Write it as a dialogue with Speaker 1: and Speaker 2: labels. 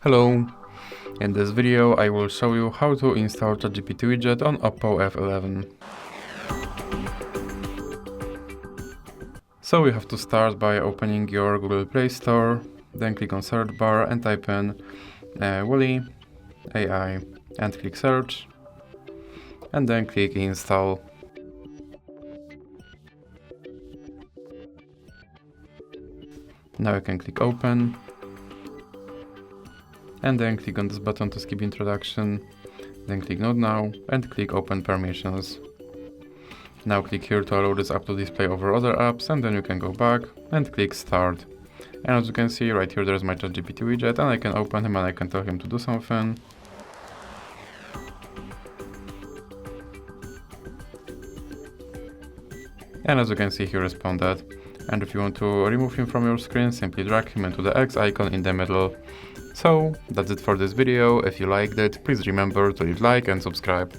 Speaker 1: Hello! In this video I will show you how to install ChatGPT widget on OPPO F11. So you have to start by opening your Google Play Store, then click on search bar and type in Wally AI and click search, and then click install. Now you can click open, and then click on this button to skip introduction, then click not now and click open permissions. Now click here to allow this app to display over other apps, and then you can go back and click start. And as you can see right here, there's my ChatGPT widget, and I can open him and I can tell him to do something. And as you can see, he responded. And if you want to remove him from your screen, simply drag him into the X icon in the middle. So that's it for this video. If you liked it, please remember to leave a like and subscribe.